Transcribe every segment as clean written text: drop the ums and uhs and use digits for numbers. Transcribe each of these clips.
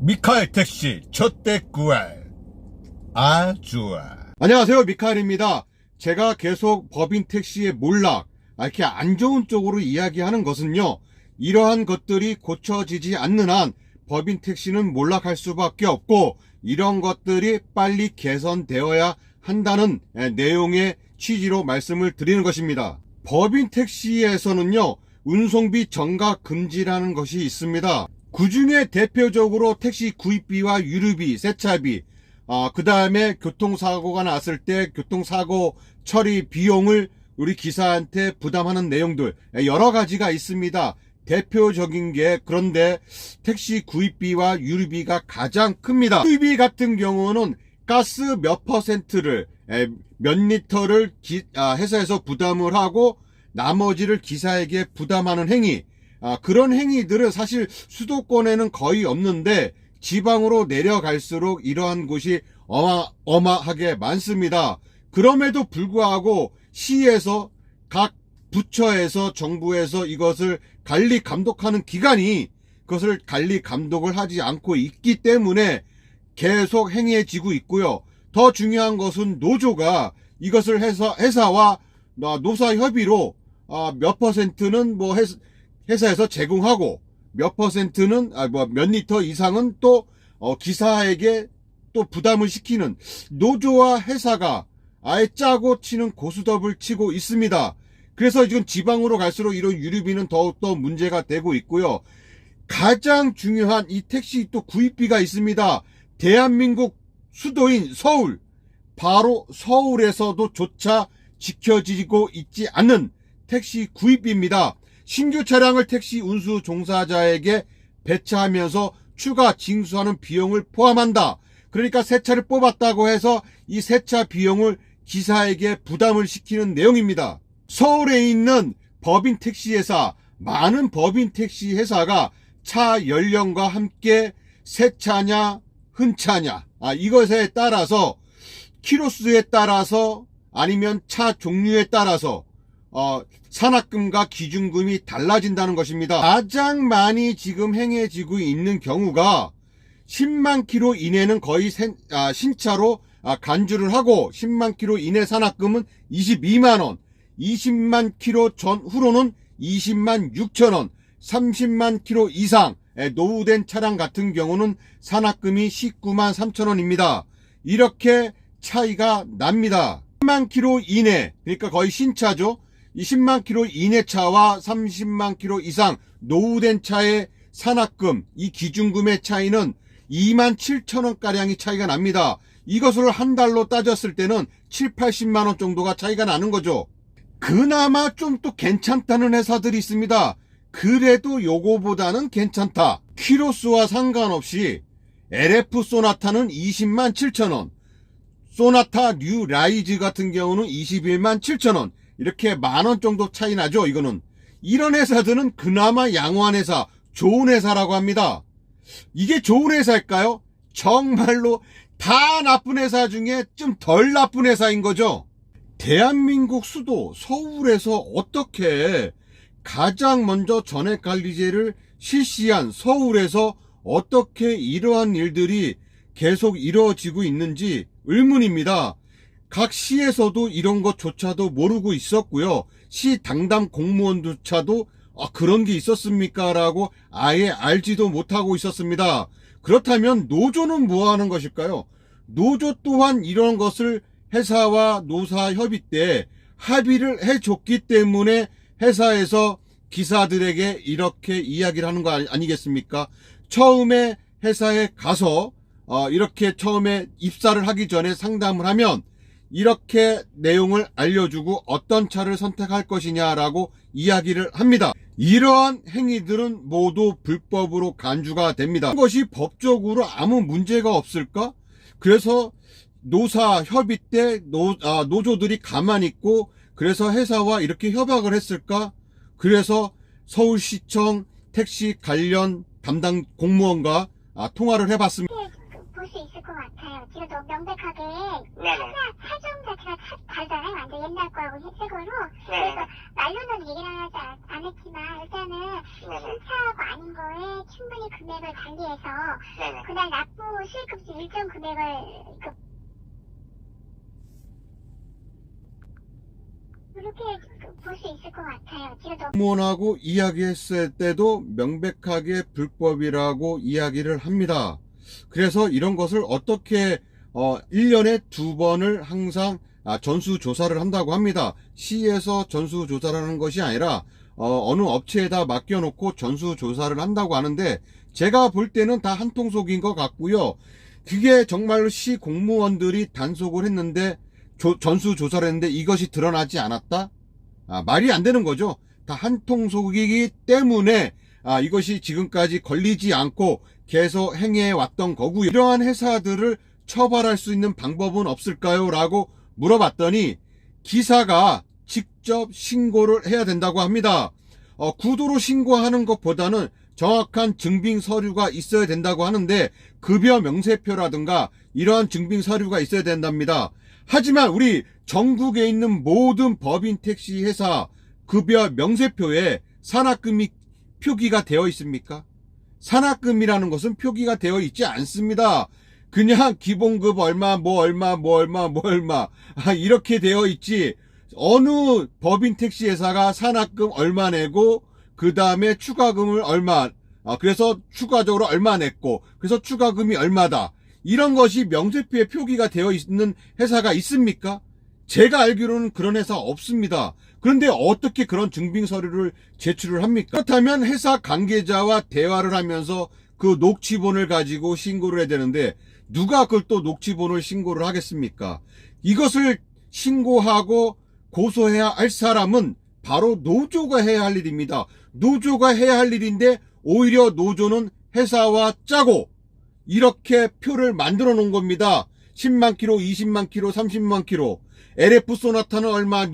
미카엘 택시 첫대 구할. 아 좋아. 안녕하세요, 미카엘입니다. 제가 계속 법인 택시의 몰락, 이렇게 안 좋은 쪽으로 이야기하는 것은요, 이러한 것들이 고쳐지지 않는 한 법인 택시는 몰락할 수밖에 없고, 이런 것들이 빨리 개선되어야 한다는 내용의 취지로 말씀을 드리는 것입니다. 법인 택시에서는요, 운송비 정가 금지라는 것이 있습니다. 그 중에 대표적으로 택시 구입비와 유류비, 세차비, 그 다음에 교통사고가 났을 때 교통사고 처리 비용을 우리 기사한테 부담하는 내용들, 여러 가지가 있습니다. 대표적인 게, 그런데 택시 구입비와 유류비가 가장 큽니다. 구입비 같은 경우는 가스 몇 퍼센트를, 몇 리터를 회사에서 부담을 하고 나머지를 기사에게 부담하는 행위, 그런 행위들은 사실 수도권에는 거의 없는데 지방으로 내려갈수록 이러한 곳이 어마어마하게 많습니다. 그럼에도 불구하고 시에서, 각 부처에서, 정부에서 이것을 관리 감독하는 기관이 그것을 관리 감독을 하지 않고 있기 때문에 계속 행해지고 있고요. 더 중요한 것은 노조가 이것을 회사와 노사 협의로 몇 퍼센트는 뭐 회사에서 제공하고 몇 퍼센트는 몇 리터 이상은 또 기사에게 또 부담을 시키는, 노조와 회사가 아예 짜고 치는 고스톱을 치고 있습니다. 그래서 지금 지방으로 갈수록 이런 유류비는 더욱더 문제가 되고 있고요. 가장 중요한 이 택시 또 구입비가 있습니다. 대한민국 수도인 서울, 바로 서울에서도 조차 지켜지고 있지 않는 택시 구입비입니다. 신규 차량을 택시 운수 종사자에게 배차하면서 추가 징수하는 비용을 포함한다. 그러니까 새 차를 뽑았다고 해서 이 세차 비용을 기사에게 부담을 시키는 내용입니다. 서울에 있는 법인 택시 회사, 많은 법인 택시 회사가 차 연령과 함께 새 차냐 흔차냐, 이것에 따라서, 키로수에 따라서, 아니면 차 종류에 따라서 산악금과 기준금이 달라진다는 것입니다. 가장 많이 지금 행해지고 있는 경우가 10만 킬로 이내는 거의 신차로 간주를 하고, 10만 킬로 이내 산악금은 22만원, 20만 킬로 전후로는 20만 6천원, 30만 킬로 이상 노후된 차량 같은 경우는 산악금이 19만 3천원입니다. 이렇게 차이가 납니다. 10만 킬로 이내, 그러니까 거의 신차죠. 이 10만 킬로 이내 차와 30만 킬로 이상 노후된 차의 산악금, 이 기준금의 차이는 2만 7천원가량이 차이가 납니다. 이것을 한 달로 따졌을 때는 7, 80만원 정도가 차이가 나는 거죠. 그나마 좀 또 괜찮다는 회사들이 있습니다. 그래도 요거보다는 괜찮다. 키로수와 상관없이 LF 소나타는 20만 7천원, 소나타 뉴 라이즈 같은 경우는 21만 7천원, 이렇게 만원 정도 차이 나죠. 이거는, 이런 회사들은 그나마 양호한 회사, 좋은 회사라고 합니다. 이게 좋은 회사일까요? 정말로 다 나쁜 회사 중에 좀 덜 나쁜 회사인 거죠. 대한민국 수도 서울에서 어떻게 가장 먼저 전액관리제를 실시한 서울에서 어떻게 이러한 일들이 계속 이루어지고 있는지 의문입니다. 각 시에서도 이런 것조차도 모르고 있었고요. 시 담당 공무원조차도 그런 게 있었습니까? 라고 아예 알지도 못하고 있었습니다. 그렇다면 노조는 뭐 하는 것일까요? 노조 또한 이런 것을 회사와 노사 협의 때 합의를 해줬기 때문에 회사에서 기사들에게 이렇게 이야기를 하는 거 아니겠습니까? 처음에 회사에 가서 이렇게 처음에 입사를 하기 전에 상담을 하면 이렇게 내용을 알려주고 어떤 차를 선택할 것이냐라고 이야기를 합니다. 이러한 행위들은 모두 불법으로 간주가 됩니다. 이것이 법적으로 아무 문제가 없을까? 그래서 노사 협의 때 노조들이 가만히 있고, 그래서 회사와 이렇게 협약을 했을까? 그래서 서울시청 택시 관련 담당 공무원과 통화를 해봤습니다. 볼 수 있을 것 같아요. 같아요. 지금 너무 명백하게 네네. 사정 자체가 다르잖아요. 완전 옛날 거하고 새 거로. 네네. 그래서 말로는 얘기를 하지 않았지만 일단은 네네. 신차하고 아닌 거에 충분히 금액을 달리해서 네네. 그날 납부 수익급수 일정 금액을 그렇게 볼 수 있을 것 같아요. 지금 너무 공무원하고 이야기했을 때도 명백하게 불법이라고 이야기를 합니다. 그래서 이런 것을 어떻게 1년에 2번을 항상 전수조사를 한다고 합니다. 시에서 전수조사를 하는 것이 아니라 어느 업체에다 맡겨놓고 전수조사를 한다고 하는데 제가 볼 때는 다 한통속인 것 같고요. 그게 정말로 시 공무원들이 단속을 했는데 전수조사를 했는데 이것이 드러나지 않았다? 말이 안 되는 거죠. 다 한통속이기 때문에 이것이 지금까지 걸리지 않고 계속 행해 왔던 거고요. 이러한 회사들을 처벌할 수 있는 방법은 없을까요? 라고 물어봤더니 기사가 직접 신고를 해야 된다고 합니다. 구도로 신고하는 것보다는 정확한 증빙 서류가 있어야 된다고 하는데 급여 명세표라든가 이러한 증빙 서류가 있어야 된답니다. 하지만 우리 전국에 있는 모든 법인 택시 회사 급여 명세표에 산학금이 표기가 되어 있습니까? 산학금이라는 것은 표기가 되어 있지 않습니다. 그냥 기본급 얼마 이렇게 되어 있지 어느 법인 택시 회사가 산학금 얼마 내고 그 다음에 추가금을 얼마 그래서 추가적으로 얼마 냈고 그래서 추가금이 얼마다 이런 것이 명세표에 표기가 되어 있는 회사가 있습니까? 제가 알기로는 그런 회사 없습니다. 그런데 어떻게 그런 증빙 서류를 제출을 합니까? 그렇다면 회사 관계자와 대화를 하면서 그 녹취본을 가지고 신고를 해야 되는데 누가 그걸 또 녹취본을 신고를 하겠습니까? 이것을 신고하고 고소해야 할 사람은 바로 노조가 해야 할 일입니다. 노조가 해야 할 일인데 오히려 노조는 회사와 짜고 이렇게 표를 만들어 놓은 겁니다. 10만 킬로, 20만 킬로, 30만 킬로. LF 소나타는 얼마,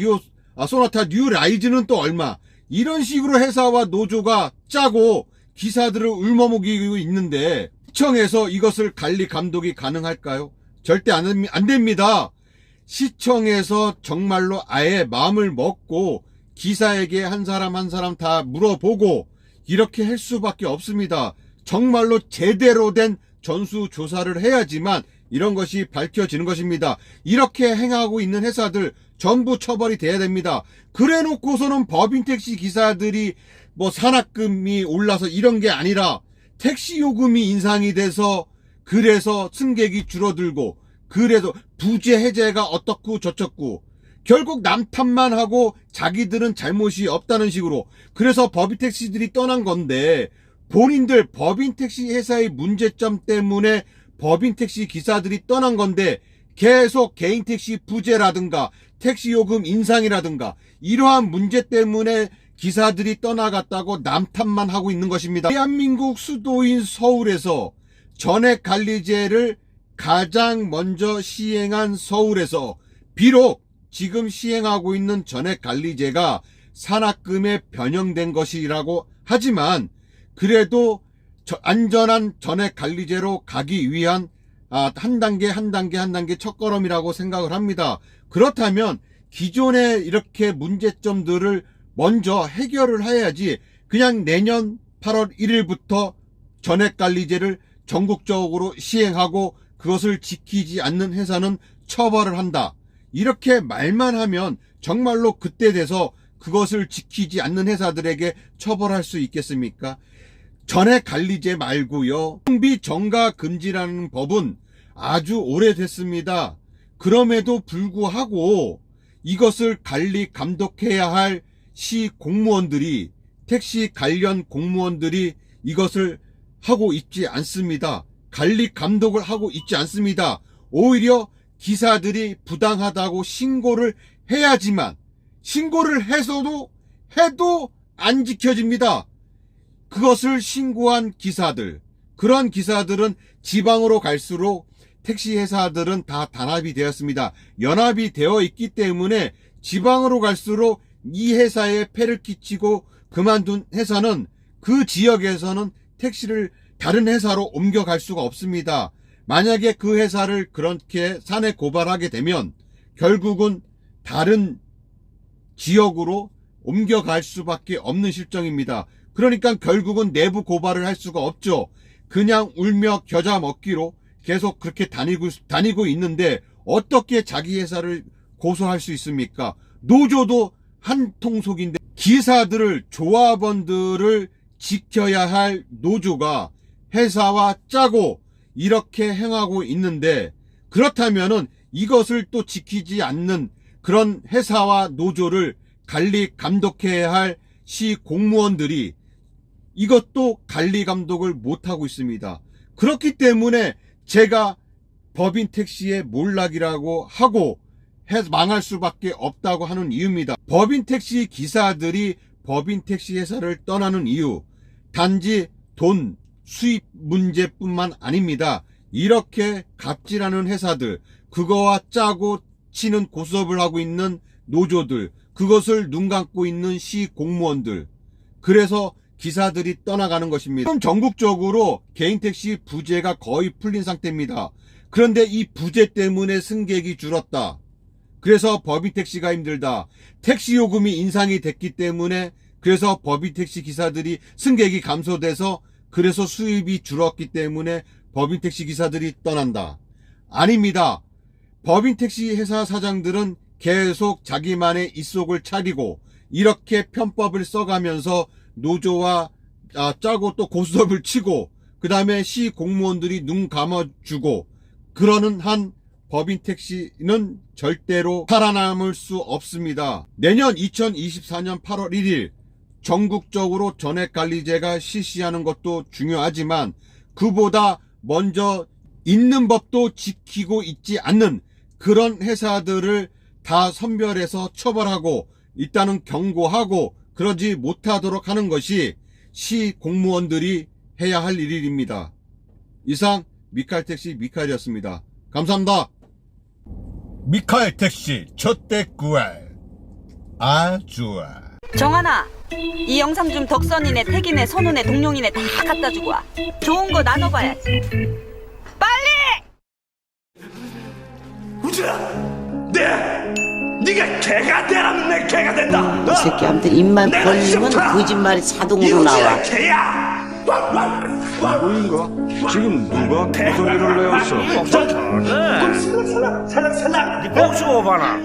소나타 뉴 라이즈는 또 얼마. 이런 식으로 회사와 노조가 짜고 기사들을 울머먹이고 있는데 시청에서 이것을 관리 감독이 가능할까요? 절대 안 됩니다. 시청에서 정말로 아예 마음을 먹고 기사에게 한 사람 한 사람 다 물어보고 이렇게 할 수밖에 없습니다. 정말로 제대로 된 전수조사를 해야지만 이런 것이 밝혀지는 것입니다. 이렇게 행하고 있는 회사들 전부 처벌이 돼야 됩니다. 그래 놓고서는 법인 택시 기사들이 뭐 산학금이 올라서 이런 게 아니라 택시 요금이 인상이 돼서 그래서 승객이 줄어들고 그래서 부재 해제가 어떻고 저쩌고 결국 남 탓만 하고 자기들은 잘못이 없다는 식으로 그래서 법인 택시들이 떠난 건데 본인들 법인 택시 회사의 문제점 때문에 법인 택시 기사들이 떠난 건데 계속 개인 택시 부재라든가 택시 요금 인상이라든가 이러한 문제 때문에 기사들이 떠나갔다고 남 탓만 하고 있는 것입니다. 대한민국 수도인 서울에서 전액 관리제를 가장 먼저 시행한 서울에서 비록 지금 시행하고 있는 전액 관리제가 산학금에 변형된 것이라고 하지만 그래도 안전한 전액 관리제로 가기 위한 한 단계 첫걸음이라고 생각을 합니다. 그렇다면 기존의 이렇게 문제점들을 먼저 해결을 해야지 그냥 내년 8월 1일부터 전액 관리제를 전국적으로 시행하고 그것을 지키지 않는 회사는 처벌을 한다. 이렇게 말만 하면 정말로 그때 돼서 그것을 지키지 않는 회사들에게 처벌할 수 있겠습니까? 전액 관리제 말고요. 정비 정가 금지라는 법은 아주 오래됐습니다. 그럼에도 불구하고 이것을 관리 감독해야 할 시 공무원들이 택시 관련 공무원들이 이것을 하고 있지 않습니다. 관리 감독을 하고 있지 않습니다. 오히려 기사들이 부당하다고 신고를 해야지만 신고를 해도 안 지켜집니다. 그것을 신고한 기사들, 그런 기사들은 지방으로 갈수록 택시 회사들은 다 단합이 되었습니다. 연합이 되어 있기 때문에 지방으로 갈수록 이 회사에 폐를 끼치고 그만둔 회사는 그 지역에서는 택시를 다른 회사로 옮겨갈 수가 없습니다. 만약에 그 회사를 그렇게 사내 고발하게 되면 결국은 다른 지역으로 옮겨갈 수밖에 없는 실정입니다. 그러니까 결국은 내부 고발을 할 수가 없죠. 그냥 울며 겨자 먹기로 계속 그렇게 다니고 있는데 어떻게 자기 회사를 고소할 수 있습니까? 노조도 한 통속인데 기사들을, 조합원들을 지켜야 할 노조가 회사와 짜고 이렇게 행하고 있는데, 그렇다면은 이것을 또 지키지 않는 그런 회사와 노조를 관리 감독해야 할 시 공무원들이 이것도 관리 감독을 못하고 있습니다. 그렇기 때문에 제가 법인 택시의 몰락이라고 하고 망할 수밖에 없다고 하는 이유입니다. 법인 택시 기사들이 법인 택시 회사를 떠나는 이유, 단지 돈, 수입 문제뿐만 아닙니다. 이렇게 갑질하는 회사들, 그거와 짜고 치는 고수업을 하고 있는 노조들, 그것을 눈 감고 있는 시 공무원들, 그래서 기사들이 떠나가는 것입니다. 지금 전국적으로 개인 택시 부재가 거의 풀린 상태입니다. 그런데 이 부재 때문에 승객이 줄었다. 그래서 법인 택시가 힘들다. 택시 요금이 인상이 됐기 때문에 그래서 법인 택시 기사들이 승객이 감소돼서 그래서 수입이 줄었기 때문에 법인 택시 기사들이 떠난다. 아닙니다. 법인 택시 회사 사장들은 계속 자기만의 입속을 차리고 이렇게 편법을 써가면서 노조와 짜고 또 고수업을 치고 그 다음에 시 공무원들이 눈 감아주고 그러는 한 법인 택시는 절대로 살아남을 수 없습니다. 내년 2024년 8월 1일 전국적으로 전액관리제가 실시하는 것도 중요하지만 그보다 먼저 있는 법도 지키고 있지 않는 그런 회사들을 다 선별해서 처벌하고 일단은 경고하고 그러지 못하도록 하는 것이 시 공무원들이 해야 할 일입니다. 이상 미카엘택시 미카엘이었습니다. 감사합니다. 미카엘택시 첫대구알 아주아. 정한아, 이 영상 좀 덕선이네, 태기네, 선우네, 동룡이네 다 갖다 주고 와. 좋은 거 나눠봐야지. 빨리! 우준아, 네가 개가 되라면 내 개가 된다. 이 새끼한테 입만 내가 벌리면 싫다. 거짓말이 자동으로 이우진아, 나와. 개야. 뭐인가? 지금 누가 무슨 일을 내었어? 살랑 살랑. 네 복수 오바나.